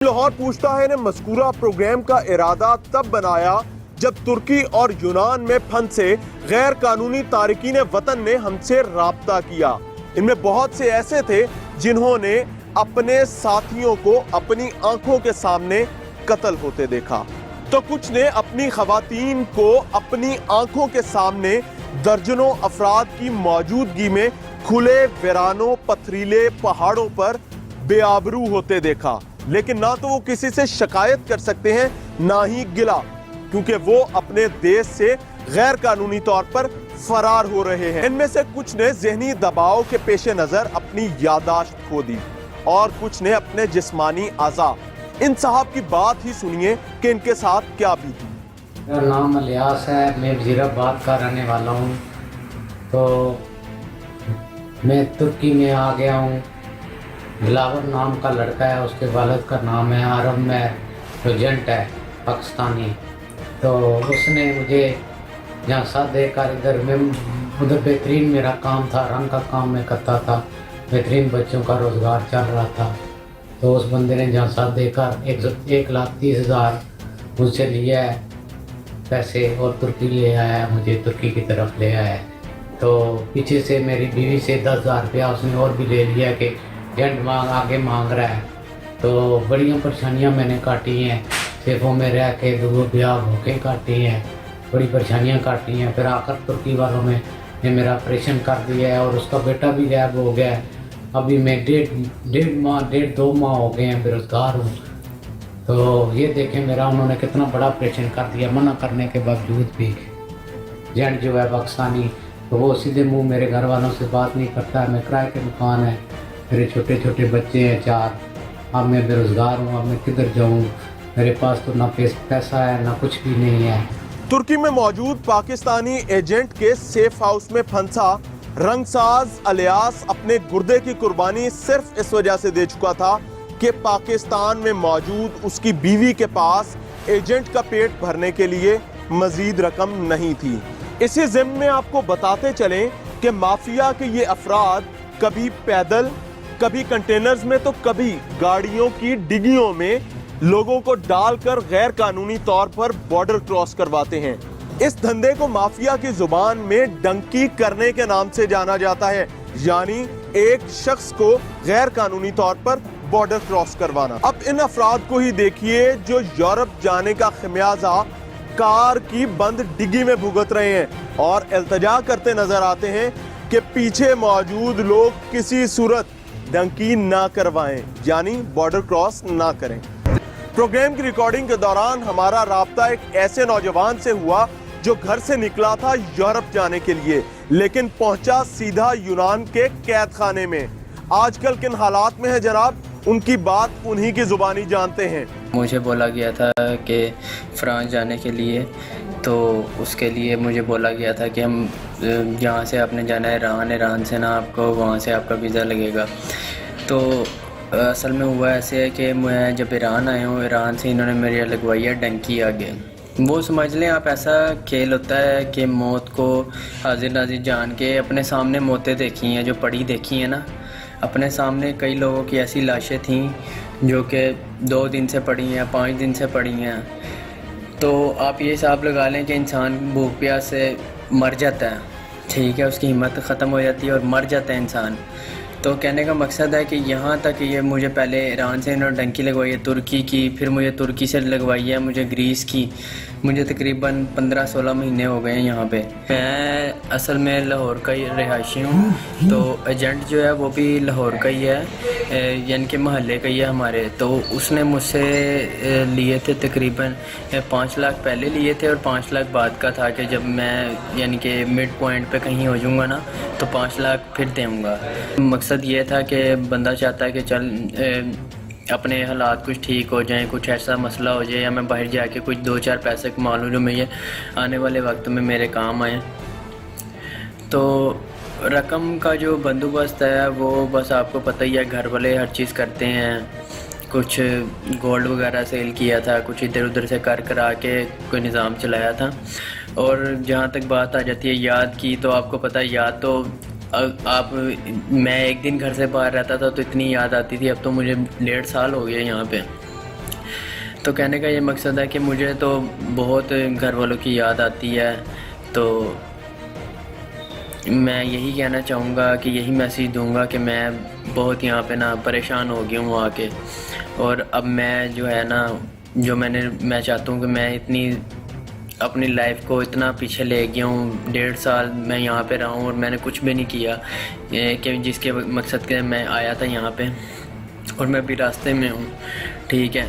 लाहौर पूछता है ने मज़कूरा प्रोग्राम का इरादा तब बनाया जब तुर्की और यूनान में फंसे गैर कानूनी तारिकीन वतन ने हमसे राब्ता किया। इनमें बहुत से ऐसे थे जिन्होंने अपने साथियों को अपनी आंखों के सामने कत्ल होते देखा, तो कुछ ने अपनी खवातीन को अपनी आंखों के सामने दर्जनों अफराद की मौजूदगी में खुले वीरानों पथरीले पहाड़ों पर बेआबरू होते देखा। लेकिन ना तो वो किसी से शिकायत कर सकते हैं, ना ही गिला, क्योंकि वो अपने देश से गैर कानूनी तौर पर फरार हो रहे हैं। इनमें से कुछ ने जहनी दबाव के पेश नजर अपनी यादाश्त खो दी और कुछ ने अपने जिस्मानी आज़ा। इन साहब की बात ही सुनिए कि इनके साथ क्या बीती। मेरा नाम इलियास है, मैं वज़ीराबाद का रहने वाला हूँ। तो मैं तुर्की में आ गया हूँ। दिलावर नाम का लड़का है, उसके वालिद का नाम है आरब में एजेंट है पाकिस्तानी। तो उसने मुझे यहाँ साथ देकर इधर में उधर बेहतरीन मेरा काम था, रंग का काम मैं करता था, बेहतरीन बच्चों का रोज़गार चल रहा था। तो उस बंदे ने जहाँ साथ देकर 1,30,000 मुझसे लिया है पैसे और तुर्की ले आया है, मुझे तुर्की की तरफ ले आया है। तो पीछे से मेरी बीवी से 10,000 रुपया उसने और भी ले लिया कि एजेंट आगे मांग रहा है। तो बड़ियाँ परेशानियाँ मैंने काटी हैं, सेफों में रह के दो ब्याह होके काटी हैं, बड़ी परेशानियाँ काटी हैं। फिर आकर तुर्की वालों ने मेरा ऑपरेशन कर दिया है और उसका बेटा भी गायब हो गया है। अभी मैं डेढ़ दो माह हो गए हैं बेरोज़गार हूँ। तो ये देखें मेरा उन्होंने कितना बड़ा ऑपरेशन कर दिया, मना करने के बावजूद भी। एजेंट जो है पाकिस्तानी, तो वो सीधे मुँह मेरे घर वालों से बात नहीं करता है। मैं किराए की दुकान है, मेरे छोटे छोटे बच्चे हैं 4। अब मैं बेरोज़गार हूँ, अब मैं किधर जाऊँ? मेरे पास तो ना पैसा है ना कुछ भी नहीं है। तुर्की में मौजूद पाकिस्तानी एजेंट के सेफ हाउस में फंसा रंगसाज इलियास अपने गुर्दे की कुर्बानी सिर्फ इस वजह से दे चुका था कि पाकिस्तान में मौजूद उसकी बीवी के पास एजेंट का पेट भरने के लिए मजीद रकम नहीं थी। इसी ज़िम्न में आपको बताते चलें कि माफिया के ये अफराद कभी पैदल, कभी कंटेनर्स में, तो कभी गाड़ियों की डिग्गियों में लोगों को डालकर गैर कानूनी तौर पर बॉर्डर क्रॉस करवाते हैं। इस धंधे को माफिया की जुबान में डंकी करने के नाम से जाना जाता है, यानी एक शख्स को गैर कानूनी तौर पर बॉर्डर क्रॉस करवाना। अब इन अफराद को ही देखिए जो यूरोप जाने का खमियाजा कार की बंद डिग्गी में भुगत रहे हैं और इल्तिजा करते नजर आते हैं कि पीछे मौजूद लोग किसी सूरत डंकी ना करवाएं, यानी बॉर्डर क्रॉस ना करें। प्रोग्राम की रिकॉर्डिंग के दौरान हमारा राब्ता एक ऐसे नौजवान से हुआ जो घर से निकला था यूरोप जाने के लिए, लेकिन पहुंचा सीधा यूनान के कैद खाने में। आजकल किन हालात में है जनाब, उनकी बात उन्हीं की जुबानी जानते हैं। मुझे बोला गया था कि फ्रांस जाने के लिए, तो उसके लिए मुझे बोला गया था कि हम यहाँ से आपने जाना है ईरान से ना आपको वहाँ से आपका वीज़ा लगेगा। तो असल में हुआ ऐसे है कि मैं जब ईरान आया हूँ, ईरान से इन्होंने मेरी लगवाई है डंकी आगे। वो समझ लें आप, ऐसा खेल होता है कि मौत को हाजिर नाजिर जान के अपने सामने मौतें देखी हैं, जो पड़ी देखी हैं ना अपने सामने। कई लोगों की ऐसी लाशें थीं जो कि 2 दिन से पड़ी हैं, 5 दिन से पड़ी हैं। तो आप ये हिसाब लगा लें कि इंसान भूख प्यास से मर जाता है, ठीक है, उसकी हिम्मत ख़त्म हो जाती है और मर जाता है इंसान। तो कहने का मकसद है कि यहाँ तक ये मुझे पहले ईरान से इन्होंने डंकी लगवाई है तुर्की की, फिर मुझे तुर्की से लगवाई है मुझे ग्रीस की। मुझे तकरीबन 15-16 महीने हो गए हैं यहाँ पे। मैं असल में लाहौर का ही रहायशी हूँ, तो एजेंट जो है वो भी लाहौर का ही है, यानी कि महल्ले का ही है हमारे। तो उसने मुझसे लिए थे तकरीबन 5 लाख पहले लिए थे और 5 लाख बाद का था कि जब मैं यानी कि मिड पॉइंट पे कहीं हो जाऊँगा ना तो 5 लाख फिर दूँगा। मकसद ये था कि बंदा चाहता है कि चल अपने हालात कुछ ठीक हो जाएं, कुछ ऐसा मसला हो जाए या मैं बाहर जाके कुछ 2-4 पैसे कमा लूँ जो मुझे आने वाले वक्त में मेरे काम आए। तो रकम का जो बंदोबस्त है वो बस आपको पता ही है, घर वाले हर चीज़ करते हैं। कुछ गोल्ड वगैरह सेल किया था, कुछ इधर उधर से कर करा के कोई निज़ाम चलाया था। और जहाँ तक बात आ जाती है याद की, तो आपको पता है याद तो आप मैं एक दिन घर से बाहर रहता था तो इतनी याद आती थी। अब तो मुझे 1.5 साल हो गया यहाँ पे। तो कहने का ये मकसद है कि मुझे तो बहुत घर वालों की याद आती है, तो मैं यही कहना चाहूँगा कि यही मैसेज दूँगा कि मैं बहुत यहाँ पे ना परेशान हो गया हूँ आके। और अब मैं जो है ना, मैं चाहता हूँ कि मैं इतनी अपनी लाइफ को इतना पीछे ले गया हूँ। 1.5 साल मैं यहाँ पे रहा हूँ और मैंने कुछ भी नहीं किया कि जिसके मकसद के मैं आया था यहाँ पे, और मैं अभी रास्ते में हूँ। ठीक है।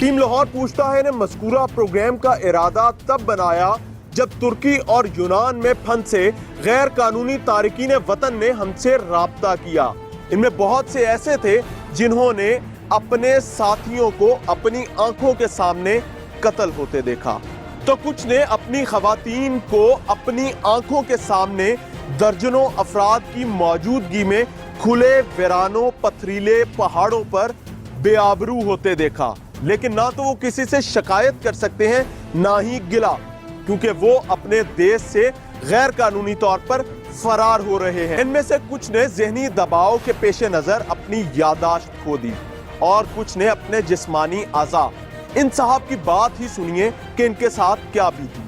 टीम लाहौर पूछता है ने मज़कूरा प्रोग्राम का इरादा तब बनाया जब तुर्की और यूनान में फंसे गैर कानूनी तारिकीन वतन ने हमसे राब्ता किया। इनमें बहुत से ऐसे थे जिन्होंने अपने साथियों को अपनी आंखों के सामने कत्ल होते देखा, तो कुछ ने अपनी खवातीन को अपनी आंखों के सामने दर्जनों अफराद की मौजूदगी में खुले वीरानों पथरीले पहाड़ों पर बेआबरू होते देखा। लेकिन ना तो वो किसी से शिकायत कर सकते हैं, ना ही गिला, क्योंकि वो अपने देश से गैर कानूनी तौर पर फरार हो रहे हैं। इनमें से कुछ ने ज़हनी दबाव के पेश नज़र अपनी यादाश्त खो दी और कुछ ने अपने जिस्मानी आज़ा। इन साहब की बात ही सुनिए कि इनके साथ क्या बीती।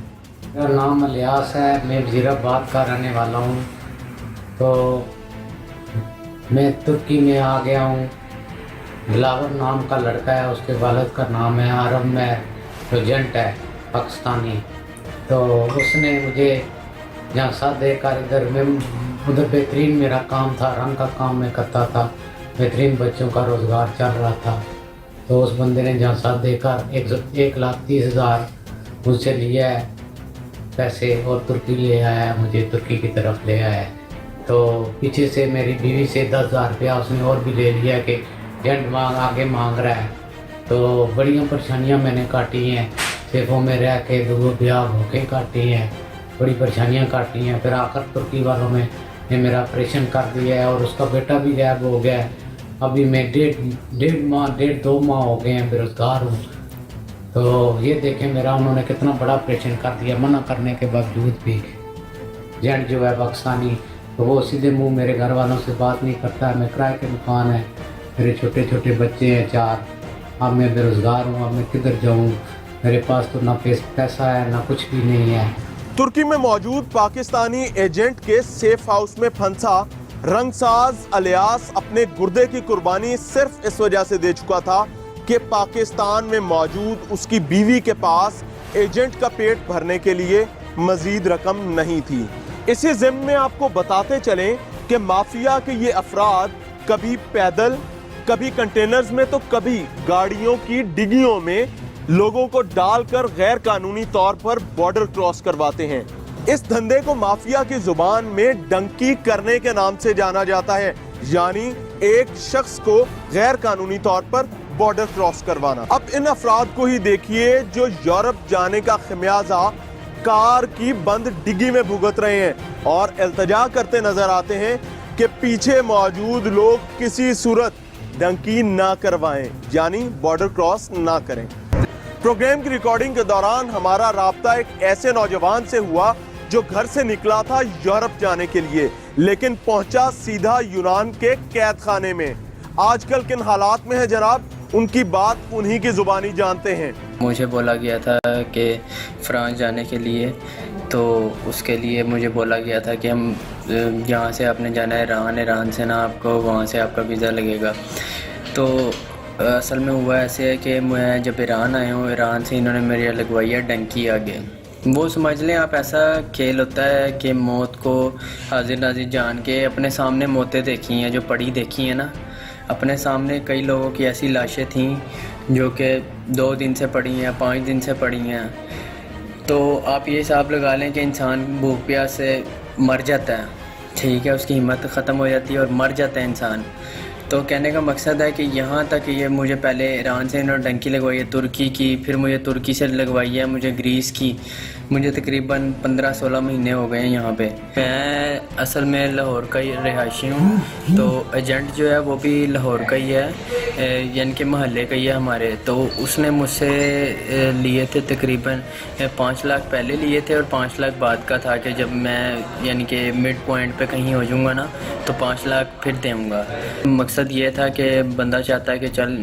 मेरा नाम इलियास है, मैं वज़ीराबाद का रहने वाला हूँ। तो मैं तुर्की में आ गया हूँ। दिलावर नाम का लड़का है, उसके वालिद का नाम है आरब में एजेंट है पाकिस्तानी। तो उसने मुझे यहाँ साथ देकर इधर में उधर बेहतरीन मेरा काम था, रंग का काम मैं करता था, बेहतरीन बच्चों का रोज़गार चल रहा था। तो उस बंदे ने जहाँ साथ देकर 1,30,000 मुझसे लिया है पैसे और तुर्की ले आया है, मुझे तुर्की की तरफ ले आया है। तो पीछे से मेरी बीवी से 10,000 रुपया उसने और भी ले लिया कि एजेंट आगे मांग रहा है। तो बड़ियाँ परेशानियाँ मैंने काटी हैं, सेफों में रह के दो ब्याह होके काटी हैं, बड़ी परेशानियाँ काटी हैं। फिर आकर तुर्की वालों ने मेरा ऑपरेशन कर दिया है और उसका बेटा भी गायब हो गया है। अभी मैं 1.5-2 माह हो गए हैं बेरोज़गार हूँ। तो ये देखें मेरा उन्होंने कितना बड़ा ऑपरेशन कर दिया, मना करने के बावजूद भी। एजेंट जो है पाकिस्तानी, तो वो सीधे मुंह मेरे घर वालों से बात नहीं करता है। मैं किराए के मकान है, मेरे छोटे छोटे बच्चे हैं 4। अब मैं बेरोज़गार हूँ, अब मैं किधर जाऊँ? मेरे पास तो ना पैसा है ना कुछ भी नहीं है। तुर्की में मौजूद पाकिस्तानी एजेंट के सेफ हाउस में फंसा रंगसाज इलियास अपने गुर्दे की कुर्बानी सिर्फ इस वजह से दे चुका था कि पाकिस्तान में मौजूद उसकी बीवी के पास एजेंट का पेट भरने के लिए मजीद रकम नहीं थी। इसी ज़िम्न में आपको बताते चलें कि माफिया के ये अफराद कभी पैदल, कभी कंटेनर्स में, तो कभी गाड़ियों की डिग्गियों में लोगों को डालकर गैर कानूनी तौर पर बॉर्डर क्रॉस करवाते हैं। इस धंधे को माफिया की जुबान में डंकी करने के नाम से जाना जाता है, यानी एक शख्स को गैर कानूनी तौर पर बॉर्डर क्रॉस करवाना। अब इन अफराद को ही देखिए जो यूरोप जाने का खमियाजा कार की बंद डिग्गी में भुगत रहे हैं और इल्तिजा करते नजर आते हैं कि पीछे मौजूद लोग किसी सूरत डंकी ना करवाएं, यानी बॉर्डर क्रॉस ना करें। प्रोग्राम की रिकॉर्डिंग के दौरान हमारा राब्ता एक ऐसे नौजवान से हुआ जो घर से निकला था यूरोप जाने के लिए, लेकिन पहुंचा सीधा यूनान के कैद खाने में। आजकल किन हालात में है जनाब, उनकी बात उन्हीं की जुबानी जानते हैं। मुझे बोला गया था कि फ्रांस जाने के लिए, तो उसके लिए मुझे बोला गया था कि हम यहाँ से आपने जाना है ईरान से ना आपको वहाँ से आपका वीज़ा लगेगा। तो असल में हुआ ऐसे है कि मैं जब ईरान आया हूँ, ईरान से इन्होंने मेरी लगवाई है डंकी आगे। वो समझ लें आप, ऐसा खेल होता है कि मौत को हाजिर नाजिर जान के अपने सामने मौतें देखी हैं, जो पड़ी देखी हैं ना अपने सामने। कई लोगों की ऐसी लाशें थीं जो कि 2 दिन से पड़ी हैं, 5 दिन से पड़ी हैं। तो आप ये हिसाब लगा लें कि इंसान भूख प्यास से मर जाता है, ठीक है, उसकी हिम्मत ख़त्म हो जाती है और मर जाता है इंसान। तो कहने का मकसद है कि यहाँ तक ये मुझे पहले ईरान से इन्होंने डंकी लगवाई है तुर्की की, फिर मुझे तुर्की से लगवाई है मुझे ग्रीस की, मुझे तकरीबन 15-16 महीने हो गए हैं यहाँ पे। मैं असल में लाहौर का ही रहायशी हूँ, तो एजेंट जो है वो भी लाहौर का ही है, यानी कि महल्ले का ही है हमारे। तो उसने मुझसे लिए थे तकरीबन 5 लाख पहले लिए थे, और 5 लाख बाद का था कि जब मैं यानी कि मिड पॉइंट पे कहीं हो जाऊँगा ना तो 5 लाख फिर दूँगा। मकसद ये था कि बंदा चाहता है कि चल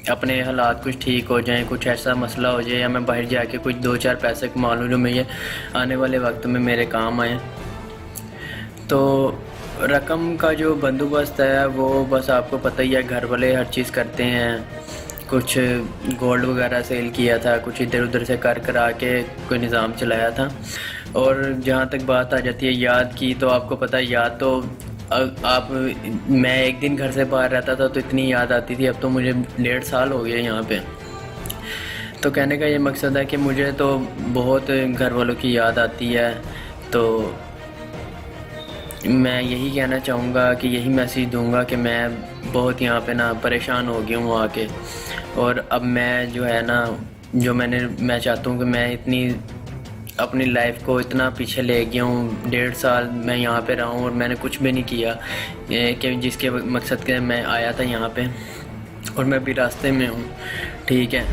अपने हालात कुछ ठीक हो जाएं, कुछ ऐसा मसला हो जाए या मैं बाहर जाके कुछ 2-4 पैसे कमा लूँ जो मुझे आने वाले वक्त में मेरे काम आए। तो रकम का जो बंदोबस्त है वो बस आपको पता ही है, घर वाले हर चीज़ करते हैं। कुछ गोल्ड वगैरह सेल किया था, कुछ इधर उधर से कर करा के कोई निज़ाम चलाया था। और जहाँ तक बात आ जाती है याद की, तो आपको पता है याद तो मैं एक दिन घर से बाहर रहता था तो इतनी याद आती थी, अब तो मुझे 1.5 साल हो गए यहाँ पे। तो कहने का ये मकसद है कि मुझे तो बहुत घर वालों की याद आती है। तो मैं यही कहना चाहूँगा कि यही मैसेज दूँगा कि मैं बहुत यहाँ पे ना परेशान हो गया हूँ आके, और अब मैं जो है ना मैं चाहता हूँ कि मैं इतनी अपनी लाइफ को इतना पीछे ले गया हूँ। 1.5 साल मैं यहाँ पे रहा हूँ और मैंने कुछ भी नहीं किया कि जिसके मकसद के मैं आया था यहाँ पे, और मैं भी रास्ते में हूँ। ठीक है।